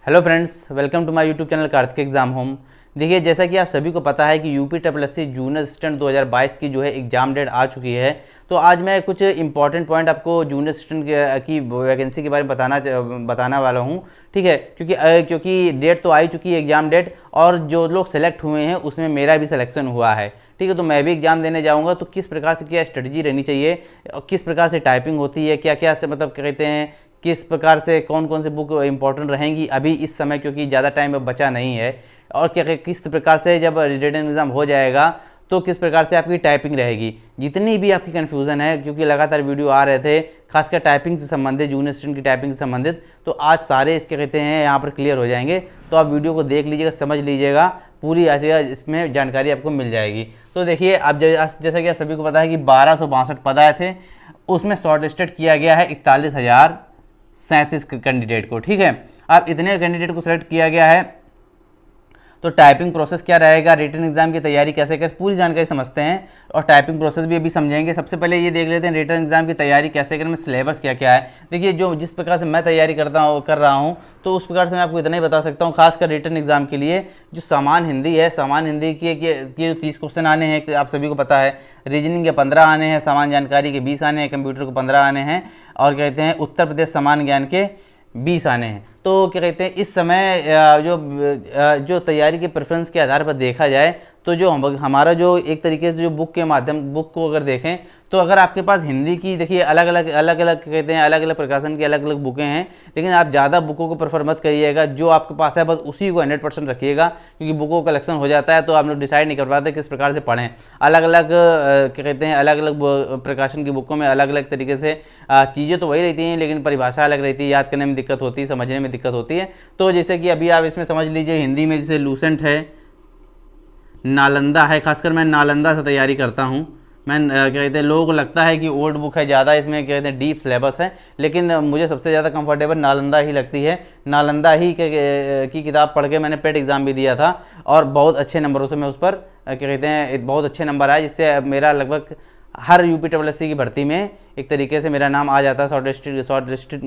Hello friends, welcome to my YouTube channel Kartik exam home. देखिए, जैसा कि आप सभी को पता है कि यूपीएससी जूनियर असिस्टेंट 2022 की जो है एग्जाम डेट आ चुकी है। तो आज मैं कुछ इंपॉर्टेंट पॉइंट आपको जूनियर असिस्टेंट की वैकेंसी के बारे में बताना वाला हूँ। ठीक है, क्योंकि डेट तो आ ही चुकी है, एग्जाम डेट, और जो लोग सेलेक्ट हुए हैं उसमें मेरा भी सिलेक्शन हुआ है। ठीक है, तो मैं भी एग्जाम देने जाऊंगा, तो किस प्रकार से क्या स्ट्रेटजी रहनी चाहिए, किस प्रकार से टाइपिंग होती है, क्या क्या से मतलब कहते हैं, किस प्रकार से कौन कौन से बुक इंपॉर्टेंट रहेंगी अभी इस समय, क्योंकि ज़्यादा टाइम अब बचा नहीं है, और क्या किस प्रकार से जब रिटन एग्ज़ाम हो जाएगा तो किस प्रकार से आपकी टाइपिंग रहेगी। जितनी भी आपकी कन्फ्यूज़न है, क्योंकि लगातार वीडियो आ रहे थे खासकर टाइपिंग से संबंधित, जूनियर स्टूडेंट की टाइपिंग से संबंधित, तो आज सारे इसके कहते हैं यहाँ पर क्लियर हो जाएंगे। तो आप वीडियो को देख लीजिएगा, समझ लीजिएगा, पूरी इसमें जानकारी आपको मिल जाएगी। तो देखिए, आप जैसा कि आप सभी को पता है कि 1262 पद आए थे, उसमें शॉर्ट लिस्टेड किया गया है 41,037 कैंडिडेट को। ठीक है, अब इतने कैंडिडेट को सिलेक्ट किया गया है, तो टाइपिंग प्रोसेस क्या रहेगा, रिटन एग्जाम की तैयारी कैसे करें, पूरी जानकारी समझते हैं, और टाइपिंग प्रोसेस भी अभी समझेंगे। सबसे पहले ये देख लेते हैं रिटन एग्जाम की तैयारी कैसे करें, सिलेबस क्या क्या है। देखिए, जिस प्रकार से मैं तैयारी कर रहा हूँ, तो उस प्रकार से मैं आपको इतना ही बता सकता हूँ। खासकर रिटन एग्जाम के लिए जो सामान्य हिंदी है, सामान्य हिंदी के जो 30 क्वेश्चन आने हैं, आप सभी को पता है। रीजनिंग के 15 आने हैं, सामान्य जानकारी के 20 आने हैं, कंप्यूटर को 15 आने हैं, और कहते हैं उत्तर प्रदेश सामान्य ज्ञान के 20 आने हैं। तो क्या कहते हैं, इस समय जो तैयारी के प्रेफरेंस के आधार पर देखा जाए, तो जो हमारा जो एक तरीके से जो बुक को अगर देखें, तो अगर आपके पास हिंदी की, देखिए अलग अलग कहते हैं, अलग अलग प्रकाशन की अलग अलग बुकें हैं, लेकिन आप ज़्यादा बुकों को प्रेफर मत करिएगा। जो आपके पास है बस उसी को 100% रखिएगा, क्योंकि बुकों का कलेक्शन हो जाता है तो आप लोग डिसाइड नहीं कर पाते किस प्रकार से पढ़ें। अलग अलग क्या कहते हैं, अलग अलग प्रकाशन की बुकों में अलग अलग तरीके से चीज़ें तो वही रहती हैं, लेकिन परिभाषा अलग रहती है, याद करने में दिक्कत होती है, समझने में दिक्कत होती है। तो जैसे कि अभी आप इसमें समझ लीजिए, हिंदी में जैसे लूसेंट है, नालंदा है, खासकर मैं नालंदा से तैयारी करता हूँ। मैं क्या कहते हैं, लोगों को लगता है कि ओल्ड बुक है ज़्यादा, इसमें क्या कहते हैं डीप सिलेबस है, लेकिन मुझे सबसे ज़्यादा कंफर्टेबल नालंदा ही लगती है। नालंदा ही की किताब पढ़ के मैंने पेट एग्ज़ाम भी दिया था, और बहुत अच्छे नंबरों से मैं उस पर क्या कहते हैं बहुत अच्छे नंबर आए, जिससे मेरा लगभग हर यूपीएससी की भर्ती में एक तरीके से मेरा नाम आ जाता है, शॉर्ट लिस्टेड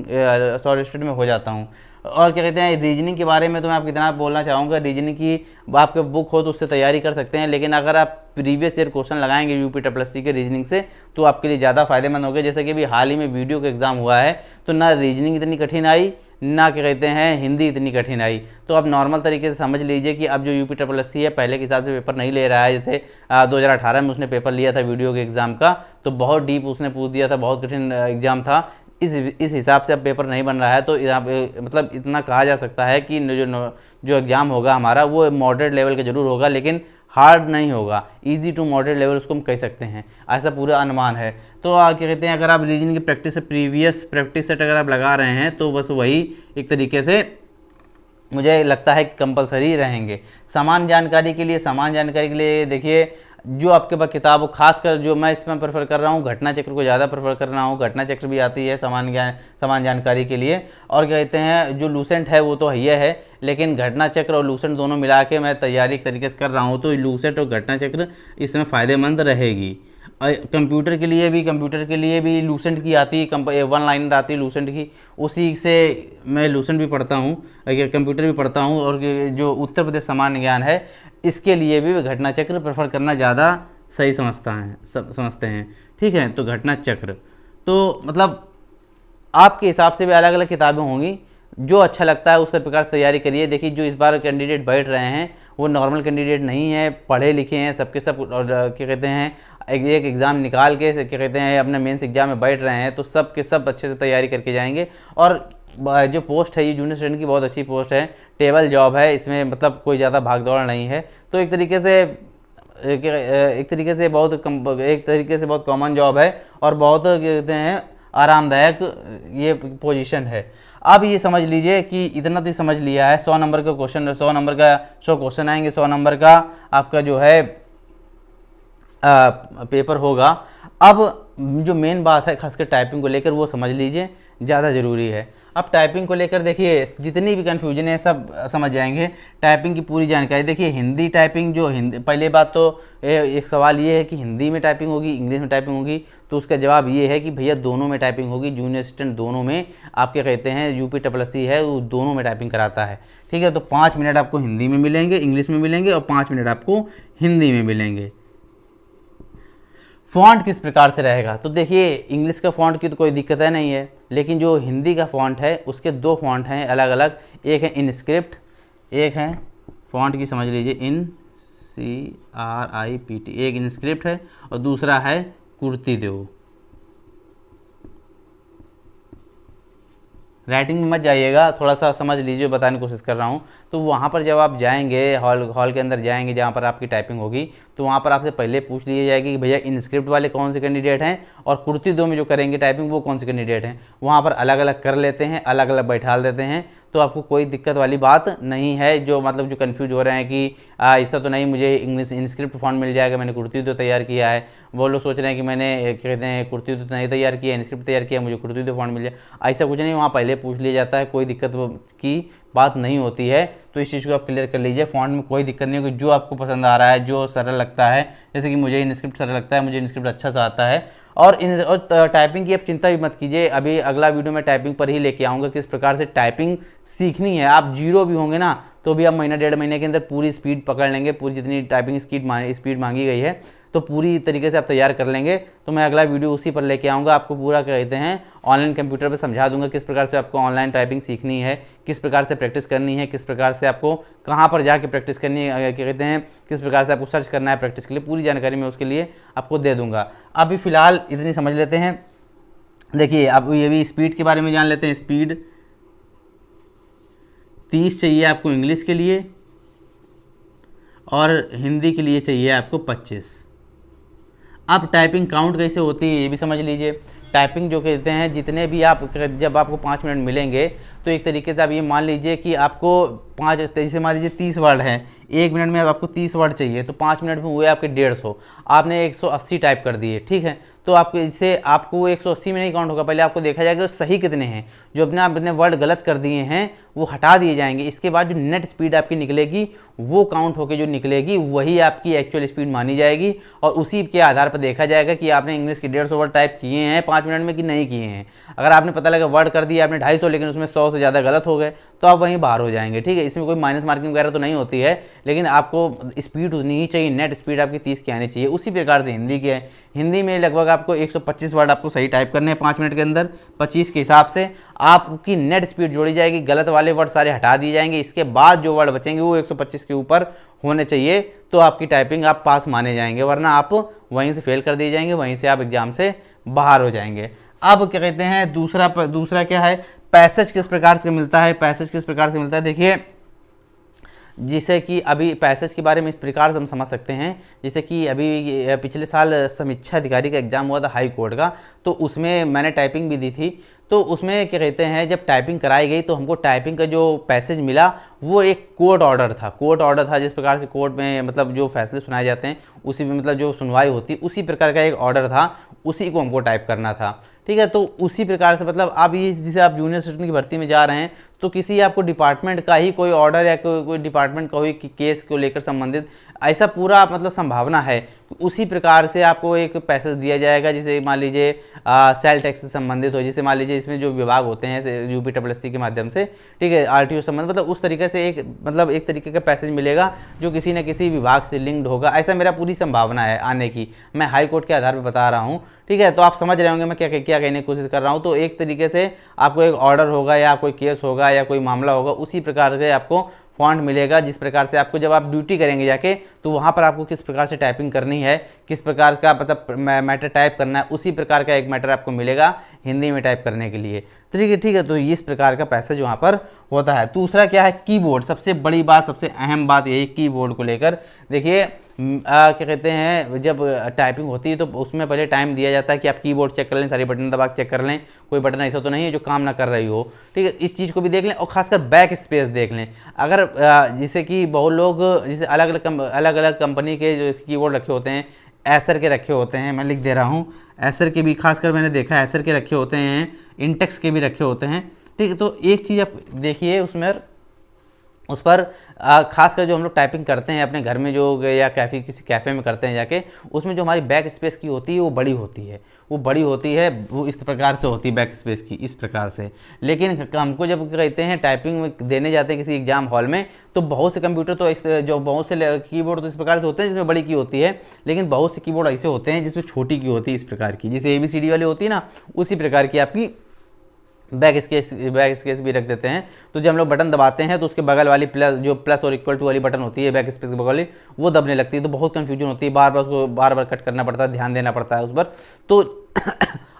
में हो जाता हूँ। और क्या कहते हैं, रीजनिंग के बारे में तो मैं आपको इतना बोलना चाहूँगा, रीजनिंग की आपके बुक हो तो उससे तैयारी कर सकते हैं, लेकिन अगर आप प्रीवियस ईयर क्वेश्चन लगाएंगे यूपीएससी के रीजनिंग से, तो आपके लिए ज़्यादा फायदेमंद होगा। जैसे कि अभी हाल ही में वीडियो का एग्ज़ाम हुआ है, तो ना रीजनिंग इतनी कठिन आई, ना क्या कहते हैं हिंदी इतनी कठिन आई। तो आप नॉर्मल तरीके से समझ लीजिए कि अब जो यूपीएससी है पहले के हिसाब से पेपर नहीं ले रहा है। जैसे 2018 में उसने पेपर लिया था वीडियो के एग्ज़ाम का, तो बहुत डीप उसने पूछ दिया था, बहुत कठिन एग्ज़ाम था। इस हिसाब से अब पेपर नहीं बन रहा है, तो मतलब इतना कहा जा सकता है कि जो एग्ज़ाम होगा हमारा वो मॉडरेट लेवल का जरूर होगा, लेकिन हार्ड नहीं होगा, इजी टू मॉडरेट लेवल उसको हम कह सकते हैं, ऐसा पूरा अनुमान है। तो क्या कहते हैं, अगर आप रीजनिंग की प्रैक्टिस से प्रीवियस प्रैक्टिस सेट अगर आप लगा रहे हैं, तो बस वही एक तरीके से मुझे लगता है कि कंपलसरी रहेंगे। सामान्य जानकारी के लिए देखिए, जो आपके पास किताब हो, खासकर जो मैं इसमें प्रेफर कर रहा हूँ, घटना चक्र को ज़्यादा प्रेफर कर रहा हूँ। घटना चक्र भी आती है सामान्य जानकारी के लिए, और क्या कहते हैं जो लूसेंट है वो तो है, लेकिन घटना चक्र और लूसेंट दोनों मिला के मैं तैयारी एक तरीके से कर रहा हूँ, तो लूसेंट और घटना चक्र इसमें फ़ायदेमंद रहेगी। कंप्यूटर के लिए भी लूसेंट की आती है, 1 लाइनर आती है लूसेंट की, उसी से मैं लूसेंट भी पढ़ता हूँ, कंप्यूटर भी पढ़ता हूँ, और जो उत्तर प्रदेश सामान्य ज्ञान है इसके लिए भी घटना चक्र प्रेफर करना ज़्यादा सही समझते हैं। ठीक है, तो घटना चक्र तो मतलब आपके हिसाब से भी अलग अलग किताबें होंगी, जो अच्छा लगता है उस प्रकार से तैयारी करिए। देखिए, जो इस बार कैंडिडेट बैठ रहे हैं वो नॉर्मल कैंडिडेट नहीं है, पढ़े लिखे हैं सबके सब, और क्या कहते हैं एक एग्ज़ाम निकाल के क्या कहते हैं अपने मेंस एग्जाम में बैठ रहे हैं, तो सब के सब अच्छे से तैयारी करके जाएंगे। और जो पोस्ट है ये जूनियर स्टूडेंट की बहुत अच्छी पोस्ट है, टेबल जॉब है, इसमें मतलब कोई ज़्यादा भाग दौड़ नहीं है, तो एक तरीके से बहुत कॉमन जॉब है, और बहुत कहते हैं आरामदायक ये पोजीशन है। अब ये समझ लीजिए कि इतना तो समझ लिया है, 100 नंबर का क्वेश्चन, 100 क्वेश्चन आएंगे, 100 नंबर का आपका जो है पेपर होगा। अब जो मेन बात है खासकर टाइपिंग को लेकर, वो समझ लीजिए, ज़्यादा ज़रूरी है। अब टाइपिंग को लेकर देखिए, जितनी भी कन्फ्यूजन है सब समझ जाएंगे। टाइपिंग की पूरी जानकारी देखिए, हिंदी टाइपिंग पहले बात तो एक सवाल ये है कि हिंदी में टाइपिंग होगी, इंग्लिश में टाइपिंग होगी, तो उसका जवाब ये है कि भैया दोनों में टाइपिंग होगी, जूनियर असिस्टेंट दोनों में आपके कहते हैं UPSSC है वो दोनों में टाइपिंग कराता है। ठीक है, तो 5 मिनट आपको हिंदी में मिलेंगे, इंग्लिश में मिलेंगे, और 5 मिनट आपको हिंदी में मिलेंगे। फ़ॉन्ट किस प्रकार से रहेगा, तो देखिए इंग्लिश का फ़ॉन्ट की तो कोई दिक्कत है नहीं है, लेकिन जो हिंदी का फ़ॉन्ट है उसके 2 फ़ॉन्ट हैं अलग अलग, एक है इनस्क्रिप्ट, एक है फ़ॉन्ट की समझ लीजिए INCRIPT, एक इनस्क्रिप्ट है और दूसरा है कुर्तिदेव। राइटिंग में मत जाइएगा, थोड़ा सा समझ लीजिए, बताने की कोशिश कर रहा हूँ। तो वहाँ पर जब आप जाएंगे हॉल के अंदर जाएंगे जहाँ पर आपकी टाइपिंग होगी, तो वहाँ पर आपसे पहले पूछ ली जाएगी कि भैया इनस्क्रिप्ट वाले कौन से कैंडिडेट हैं और कुर्तिदेव में जो करेंगे टाइपिंग वो कौन से कैंडिडेट हैं। वहाँ पर अलग अलग कर लेते हैं, अलग अलग बैठाल देते हैं, तो आपको कोई दिक्कत वाली बात नहीं है। जो मतलब जो कन्फ्यूज हो रहे हैं कि ऐसा तो नहीं मुझे इंग्लिश इनस्क्रिप्ट फॉन्ट मिल जाएगा, मैंने कुर्तिदेव तैयार किया है, वो लोग सोच रहे हैं कि मैंने क्या कहते हैं कुर्तिदेव तो नहीं तैयार किया, इनस्क्रिप्ट तैयार किया, मुझे कुर्तिदेव फॉन्ट मिल जाए, ऐसा कुछ नहीं, वहाँ पहले पूछ लिया जाता है, कोई दिक्कत की बात नहीं होती है। तो इस चीज़ को आप क्लियर कर लीजिए, फ़ॉन्ट में कोई दिक्कत नहीं होगी, जो आपको पसंद आ रहा है, जो सरल लगता है, जैसे कि मुझे इनस्क्रिप्ट सरल लगता है, मुझे इनस्क्रिप्ट अच्छा सा आता है। और टाइपिंग की आप चिंता भी मत कीजिए, अभी अगला वीडियो में टाइपिंग पर ही लेके आऊँगा, किस प्रकार से टाइपिंग सीखनी है। आप जीरो भी होंगे ना तो भी आप महीना 1.5 महीने के अंदर पूरी स्पीड पकड़ लेंगे, पूरी जितनी टाइपिंग स्पीड मांगी गई है तो पूरी तरीके से आप तैयार कर लेंगे। तो मैं अगला वीडियो उसी पर लेके आऊँगा, आपको पूरा क्या कहते हैं ऑनलाइन कंप्यूटर पर समझा दूंगा, किस प्रकार से आपको ऑनलाइन टाइपिंग सीखनी है, किस प्रकार से प्रैक्टिस करनी है, किस प्रकार से आपको कहाँ पर जाके प्रैक्टिस करनी है, क्या कहते हैं किस प्रकार से आपको सर्च करना है प्रैक्टिस के लिए, पूरी जानकारी मैं उसके लिए आपको दे दूँगा। अभी फ़िलहाल इतनी समझ लेते हैं। देखिए अब ये भी स्पीड के बारे में जान लेते हैं। स्पीड 30 चाहिए आपको इंग्लिश के लिए और हिंदी के लिए चाहिए आपको 25। अब टाइपिंग काउंट कैसे होती है ये भी समझ लीजिए। टाइपिंग जो कहते हैं जितने भी आप जब आपको 5 मिनट मिलेंगे तो एक तरीके से आप ये मान लीजिए कि आपको 5 जैसे मान लीजिए 30 वर्ड हैं, 1 मिनट में आपको 30 वर्ड चाहिए, तो 5 मिनट में हुए आपके 150, आपने 180 टाइप कर दिए, ठीक है। तो आपको इससे आपको 180 में नहीं काउंट होगा, पहले आपको देखा जाएगा सही कितने हैं, जो अपने वर्ड गलत कर दिए हैं वो हटा दिए जाएंगे। इसके बाद जो नेट स्पीड आपकी निकलेगी वो काउंट होकर जो निकलेगी वही आपकी एक्चुअल स्पीड मानी जाएगी, और उसी के आधार पर देखा जाएगा कि आपने इंग्लिश के 150 वर्ड टाइप किए हैं 5 मिनट में कि नहीं किए हैं। अगर आपने पता लगा वर्ड कर दिया आपने 250 लेकिन उसमें 100 से ज़्यादा गलत हो गए तो आप वहीं बाहर हो जाएंगे, ठीक है। इसमें कोई माइनस मार्किंग वगैरह तो नहीं होती है, लेकिन आपको स्पीड उतनी ही चाहिए, नेट स्पीड आपकी 30 की आनी चाहिए। उसी प्रकार से हिंदी की है, हिंदी में लगभग आपको 125 वर्ड आपको सही टाइप करने हैं 5 मिनट के अंदर, 25 के हिसाब से आपकी नेट स्पीड जोड़ी जाएगी, गलत वाले वर्ड सारे हटा दिए जाएंगे। इसके बाद जो वर्ड बचेंगे वो 125 के ऊपर होने चाहिए, तो आपकी टाइपिंग आप पास माने जाएंगे, वरना आप वहीं से फेल कर दिए जाएंगे, वहीं से आप एग्जाम से बाहर हो जाएंगे। अब क्या कहते हैं दूसरा क्या है, पैसेज किस प्रकार से मिलता है। पैसेज किस प्रकार से मिलता है, देखिए जिसे कि अभी पैसेज के बारे में इस प्रकार से हम समझ सकते हैं, जैसे कि अभी पिछले साल समीक्षा अधिकारी का एग्ज़ाम हुआ था हाई कोर्ट का, तो उसमें मैंने टाइपिंग भी दी थी। तो उसमें क्या कहते हैं जब टाइपिंग कराई गई तो हमको टाइपिंग का जो पैसेज मिला वो एक कोर्ट ऑर्डर था। जिस प्रकार से कोर्ट में मतलब जो फैसले सुनाए जाते हैं उसी में मतलब जो सुनवाई होती है उसी प्रकार का एक ऑर्डर था, उसी को हमको टाइप करना था, ठीक है। तो उसी प्रकार से मतलब आप ये जैसे आप जूनियर असिस्टेंट की भर्ती में जा रहे हैं तो किसी आपको डिपार्टमेंट का ही कोई ऑर्डर या कोई डिपार्टमेंट का कोई केस को लेकर संबंधित ऐसा पूरा मतलब संभावना है, उसी प्रकार से आपको एक पैसेज दिया जाएगा। जैसे मान लीजिए सेल टैक्स से संबंधित हो, जैसे मान लीजिए इसमें जो विभाग होते हैं UPSSC के माध्यम से, ठीक है, RTO संबंध, मतलब उस तरीके से एक तरीके का पैसेज मिलेगा जो किसी न किसी विभाग से लिंक्ड होगा। ऐसा मेरा पूरी संभावना है आने की, मैं हाई कोर्ट के आधार पर बता रहा हूँ, ठीक है। तो आप समझ रहे होंगे मैं क्या कहने की कोशिश कर रहा हूँ। तो एक तरीके से आपको एक ऑर्डर होगा या कोई केस होगा या कोई मामला होगा, उसी प्रकार से आपको फॉन्ट मिलेगा, जिस प्रकार से आपको जब आप ड्यूटी करेंगे जाके तो वहाँ पर आपको किस प्रकार से टाइपिंग करनी है, किस प्रकार का मतलब मैटर टाइप करना है, उसी प्रकार का एक मैटर आपको मिलेगा हिंदी में टाइप करने के लिए, ठीक है। तो इस प्रकार का पैसेज वहाँ पर होता है। दूसरा क्या है, कीबोर्ड। सबसे बड़ी बात, सबसे अहम बात यही कीबोर्ड को लेकर। देखिए क्या कहते हैं जब टाइपिंग होती है तो उसमें पहले टाइम दिया जाता है कि आप कीबोर्ड चेक कर लें, सारे बटन दबा के चेक कर लें, कोई बटन ऐसा तो नहीं है जो काम ना कर रही हो, ठीक है। इस चीज़ को भी देख लें और खासकर बैक स्पेस देख लें। अगर जैसे कि बहुत लोग जैसे अलग अलग कंपनी के जो कीबोर्ड रखे होते हैं, एसर के रखे होते हैं, मैं लिख दे रहा हूँ, एसर के भी खासकर मैंने देखा एसर के रखे होते हैं, इंटेक्स के भी रखे होते हैं, ठीक है। तो एक चीज़ आप देखिए उसमें उस पर खासकर जो हम लोग टाइपिंग करते हैं अपने घर में जो या किसी कैफ़े में करते हैं जाके, उसमें जो हमारी बैक स्पेस की होती है वो बड़ी होती है, वो इस प्रकार से होती है बैक स्पेस की, इस प्रकार से। लेकिन हमको जब कहते हैं टाइपिंग में देने जाते हैं किसी एग्जाम हॉल में, तो बहुत से कंप्यूटर तो बहुत से कीबोर्ड तो इस प्रकार से होते हैं जिसमें बड़ी की होती है, लेकिन बहुत से कीबोर्ड ऐसे होते हैं जिसमें छोटी की होती है, इस प्रकार की, जैसे ABCD वाली होती है ना, उसी प्रकार की आपकी बैक स्पेस भी रख देते हैं। तो जब हम लोग बटन दबाते हैं तो उसके बगल वाली प्लस और इक्वल टू वाली बटन होती है बैक स्पेस के बगल वाली, वो दबने लगती है, तो बहुत कंफ्यूजन होती है, बार बार कट करना पड़ता है, ध्यान देना पड़ता है उस पर। तो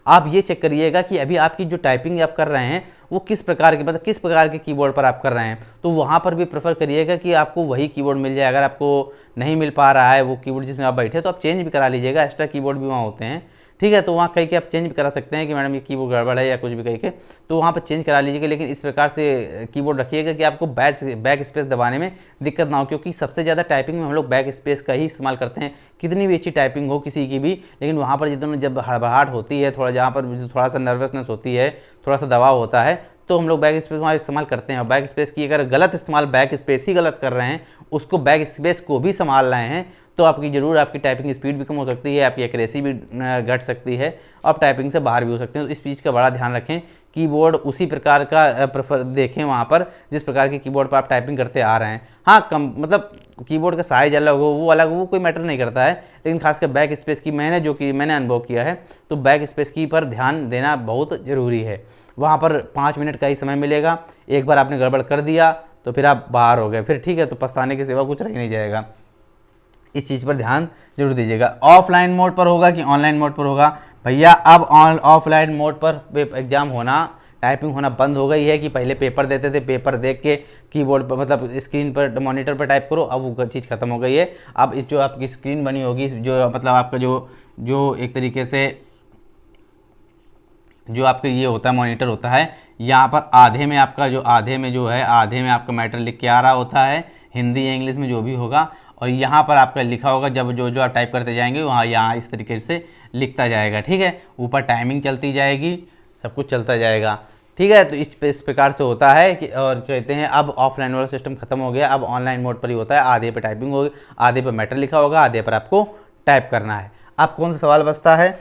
आप ये चेक करिएगा कि अभी आपकी जो टाइपिंग आप कर रहे हैं वो किस प्रकार की, मतलब किस प्रकार के कीबोर्ड पर आप कर रहे हैं, तो वहाँ पर भी प्रेफर करिएगा कि आपको वही कीबोर्ड मिल जाए। अगर आपको नहीं मिल पा रहा है वो कीबोर्ड जिसमें आप बैठे, तो आप चेंज भी करा लीजिएगा, एक्स्ट्रा कीबोर्ड भी वहाँ होते हैं, ठीक है। तो वहाँ कहीं के आप चेंज भी करा सकते हैं कि मैडम ये कीबोर्ड गड़बड़ है या कुछ भी कहीं के, तो वहाँ पर चेंज करा लीजिएगा। लेकिन इस प्रकार से कीबोर्ड रखिएगा कि आपको बैक स्पेस दबाने में दिक्कत ना हो, क्योंकि सबसे ज़्यादा टाइपिंग में हम लोग बैक स्पेस का ही इस्तेमाल करते हैं, कितनी भी अच्छी टाइपिंग हो किसी की भी, लेकिन वहाँ पर जब हड़बड़ाहट होती है, जहाँ पर थोड़ा सा नर्वसनेस होती है, थोड़ा सा दबाव होता है, तो हम लोग बैक स्पेस वहाँ इस्तेमाल करते हैं। और बैक स्पेस की अगर गलत इस्तेमाल, बैक स्पेस ही गलत कर रहे हैं, उसको बैक स्पेस को भी संभाल रहे हैं, तो आपकी टाइपिंग स्पीड भी कम हो सकती है, आपकी एक्यूरेसी भी घट सकती है, आप टाइपिंग से बाहर भी हो सकते हैं। तो इस चीज़ का बड़ा ध्यान रखें, कीबोर्ड उसी प्रकार का प्रेफर देखें वहाँ पर जिस प्रकार के कीबोर्ड पर आप टाइपिंग करते आ रहे हैं। हाँ, मतलब कीबोर्ड का साइज अलग हो, वो अलग हो, वो कोई मैटर नहीं करता है, लेकिन खासकर बैक स्पेस की मैंने अनुभव किया है, तो बैक स्पेस की पर ध्यान देना बहुत ज़रूरी है। वहाँ पर 5 मिनट का ही समय मिलेगा, एक बार आपने गड़बड़ कर दिया तो फिर आप बाहर हो गए, फिर ठीक है, तो पछताने के सिवा कुछ रह नहीं जाएगा। इस चीज़ पर ध्यान जरूर दीजिएगा। ऑफलाइन मोड पर होगा कि ऑनलाइन मोड पर होगा? भैया अब ऑफलाइन मोड पर एग्ज़ाम होना, टाइपिंग होना बंद हो गई है। कि पहले पेपर देते थे, पेपर देख के कीबोर्ड पर, मतलब स्क्रीन पर, मॉनिटर पर टाइप करो, अब वो चीज़ खत्म हो गई है। अब इस जो आपकी स्क्रीन बनी होगी, जो मतलब आपका जो एक तरीके से जो आपका ये होता है मॉनिटर होता है, यहाँ पर आधे में आपका मैटर लिख के आ रहा होता है, हिंदी या इंग्लिश में जो भी होगा, और यहाँ पर आपका लिखा होगा, जब जो आप टाइप करते जाएंगे वहाँ यहाँ इस तरीके से लिखता जाएगा, ठीक है। ऊपर टाइमिंग चलती जाएगी, सब कुछ चलता जाएगा, ठीक है। तो इस प्रकार से होता है कि, और कहते हैं अब ऑफलाइन वाला सिस्टम खत्म हो गया, अब ऑनलाइन मोड पर ही होता है। आधे पे टाइपिंग होगी, आधे पे मैटर लिखा होगा, आधे पर आपको टाइप करना है। अब कौन सा सवाल बचता है?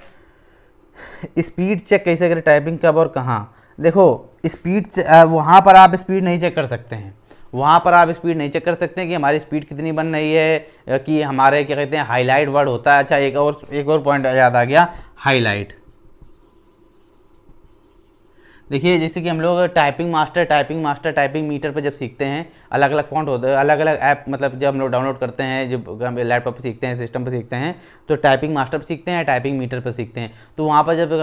स्पीड चेक कैसे करें, टाइपिंग कब और कहाँ? देखो, वहाँ पर आप स्पीड नहीं चेक कर सकते हैं, कि हमारी स्पीड कितनी बन रही है, कि हमारे क्या कहते हैं हाईलाइट वर्ड होता है। अच्छा, एक और पॉइंट याद आ गया, हाईलाइट। देखिए, जैसे कि हम लोग टाइपिंग टाइपिंग मीटर पर जब सीखते हैं, अलग अलग फ़ॉन्ट होते हैं, अलग अलग ऐप, मतलब जब हम लोग डाउनलोड करते हैं, जब हम लैपटॉप पर सीखते हैं, सिस्टम पर सीखते हैं, तो टाइपिंग मास्टर पर सीखते हैं, टाइपिंग मीटर पर सीखते हैं। तो वहाँ पर जब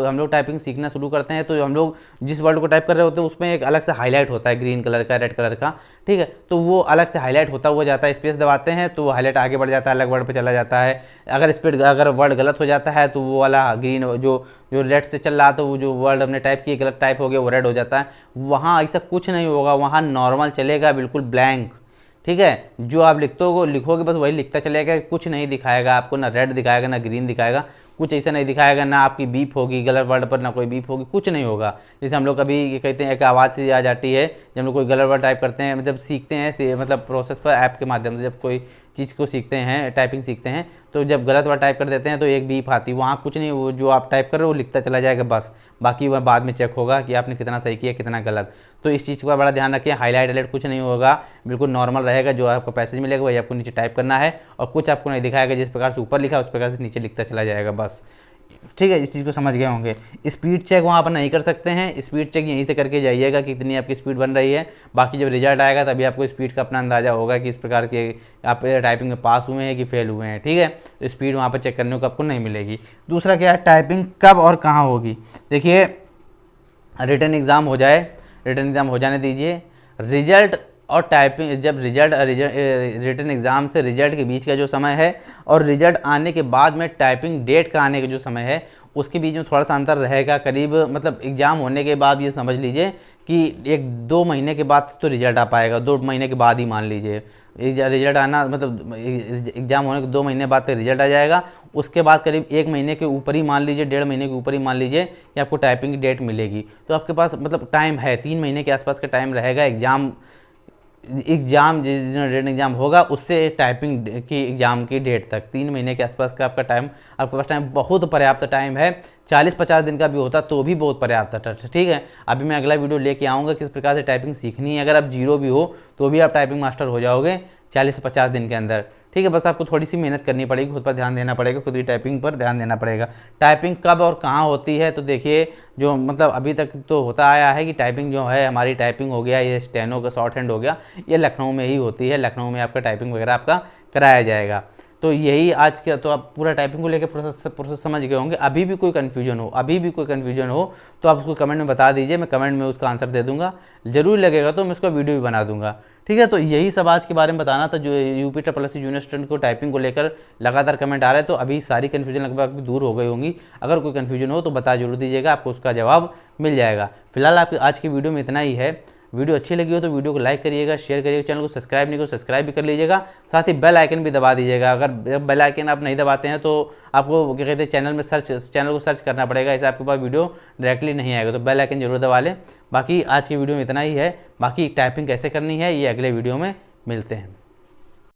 हम लोग टाइपिंग सीखना शुरू करते हैं, तो हम लोग जिस वर्ड को टाइप कर रहे होते हैं उसमें एक अलग से हाईलाइट होता है, ग्रीन कलर का, रेड कलर का, ठीक है। तो वो अलग से हाईलाइट होता हुआ जाता है, स्पेस दबाते हैं तो हाईलाइट आगे बढ़ जाता है, अलग वर्ड पर चला जाता है। अगर वर्ड गलत हो जाता है तो वो वाला ग्रीन जो रेड से चल रहा था, वो जो वर्ड हमने टाइप किया गलत टाइप हो गया, वो रेड हो जाता है। वहाँ ऐसा कुछ नहीं होगा, वहाँ नॉर्मल चलेगा, बिल्कुल ब्लैंक, ठीक है। जो आप लिखोगे बस वही लिखता चलेगा, कुछ नहीं दिखाएगा आपको, ना रेड दिखाएगा ना ग्रीन दिखाएगा, कुछ ऐसा नहीं दिखाएगा, ना आपकी बीप होगी गलत वर्ड पर, ना कोई बीप होगी, कुछ नहीं होगा। जैसे हम लोग कभी कहते हैं एक आवाज़ सी आ जाती है जब हम लोग कोई गलत वर्ड टाइप करते हैं, मतलब सीखते हैं, मतलब प्रोसेस पर ऐप के माध्यम से जब कोई चीज़ को सीखते हैं, टाइपिंग सीखते हैं, तो जब गलत वर्ड टाइप कर देते हैं तो एक बीप आती है, वहाँ कुछ नहीं, वो जो आप टाइप कर रहे हो वो लिखता चला जाएगा बस, बाकी वह बाद में चेक होगा कि आपने कितना सही किया कितना गलत। तो इस चीज़ का बड़ा ध्यान रखें, हाईलाइट कुछ नहीं होगा, बिल्कुल नॉर्मल रहेगा। जो आपको पैसेज मिलेगा वही आपको नीचे टाइप करना है, और कुछ आपको नहीं दिखाएगा, जिस प्रकार से ऊपर लिखा उस प्रकार से नीचे लिखता चला जाएगा बस, ठीक है। इस चीज़ को समझ गए होंगे। स्पीड चेक वहाँ पर नहीं कर सकते हैं, स्पीड चेक यहीं से करके जाइएगा कि कितनी आपकी स्पीड बन रही है। बाकी जब रिजल्ट आएगा तभी आपको स्पीड का अपना अंदाज़ा होगा कि इस प्रकार के आप टाइपिंग में पास हुए हैं कि फेल हुए हैं, ठीक है। तो स्पीड वहाँ पर चेक करने को आपको नहीं मिलेगी। दूसरा क्या है, टाइपिंग कब और कहाँ होगी? देखिए, रिटन एग्ज़ाम हो जाने दीजिए, रिजल्ट और टाइपिंग, जब रिटन एग्ज़ाम से रिजल्ट के बीच का जो समय है, और रिजल्ट आने के बाद में टाइपिंग डेट का आने का जो समय है, उसके बीच में थोड़ा सा अंतर रहेगा। करीब मतलब एग्ज़ाम होने के बाद ये समझ लीजिए कि 1-2 महीने के बाद तो रिजल्ट आ पाएगा, 2 महीने के बाद ही मान लीजिए रिजल्ट आना, मतलब एग्ज़ाम होने के 2 महीने बाद तक रिजल्ट आ जाएगा। उसके बाद करीब 1 महीने के ऊपर ही मान लीजिए, 1.5 महीने के ऊपर ही मान लीजिए कि आपको टाइपिंग की डेट मिलेगी। तो आपके पास मतलब टाइम है, 3 महीने के आसपास का टाइम रहेगा एग्ज़ाम एग्ज़ाम जिस दिन रिटन एग्ज़ाम होगा उससे टाइपिंग की एग्ज़ाम की डेट तक 3 महीने के आसपास का आपका टाइम, आपके पास टाइम बहुत पर्याप्त टाइम है। 40-50 दिन का भी होता तो भी बहुत पर्याप्त था। ठीक है, अभी मैं अगला वीडियो लेके आऊँगा किस प्रकार से टाइपिंग सीखनी है। अगर आप जीरो भी हो तो भी आप टाइपिंग मास्टर हो जाओगे 40 से 50 दिन के अंदर। ठीक है, बस आपको थोड़ी सी मेहनत करनी पड़ेगी, खुद पर ध्यान देना पड़ेगा, खुद की टाइपिंग पर ध्यान देना पड़ेगा। टाइपिंग कब और कहाँ होती है तो देखिए, जो मतलब अभी तक तो होता आया है कि टाइपिंग जो है हमारी टाइपिंग हो गया, ये स्टेनो का शॉर्ट हैंड हो गया, ये लखनऊ में ही होती है। लखनऊ में आपका टाइपिंग वगैरह आपका कराया जाएगा। तो यही आज का, तो आप पूरा टाइपिंग को लेकर प्रोसेस समझ गए होंगे। अभी भी कोई कन्फ्यूजन हो तो आप उसको कमेंट में बता दीजिए, मैं कमेंट में उसका आंसर दे दूंगा। जरूर लगेगा तो मैं उसका वीडियो भी बना दूंगा। ठीक है, तो यही सब आज के बारे में बताना था, जो यूपी ट्रिपल जूनियर स्टूडेंट को टाइपिंग को लेकर लगातार कमेंट आ रहे हैं। तो अभी सारी कन्फ्यूजन लगभग दूर हो गई होंगी। अगर कोई कन्फ्यूजन हो तो बता जरूर दीजिएगा, आपको उसका जवाब मिल जाएगा। फिलहाल आपकी आज की वीडियो में इतना ही है। वीडियो अच्छी लगी हो तो वीडियो को लाइक करिएगा, शेयर करिएगा, चैनल को सब्सक्राइब नहीं करो सब्सक्राइब भी कर लीजिएगा, साथ ही बेल आइकन भी दबा दीजिएगा। अगर बेल आइकन आप नहीं दबाते हैं तो आपको क्या कहते हैं चैनल को सर्च करना पड़ेगा, ऐसे आपके पास वीडियो डायरेक्टली नहीं आएगा। तो बेल आइकन जरूर दबा लें। बाकी आज की वीडियो में इतना ही है। बाकी टाइपिंग कैसे करनी है ये अगले वीडियो में मिलते हैं।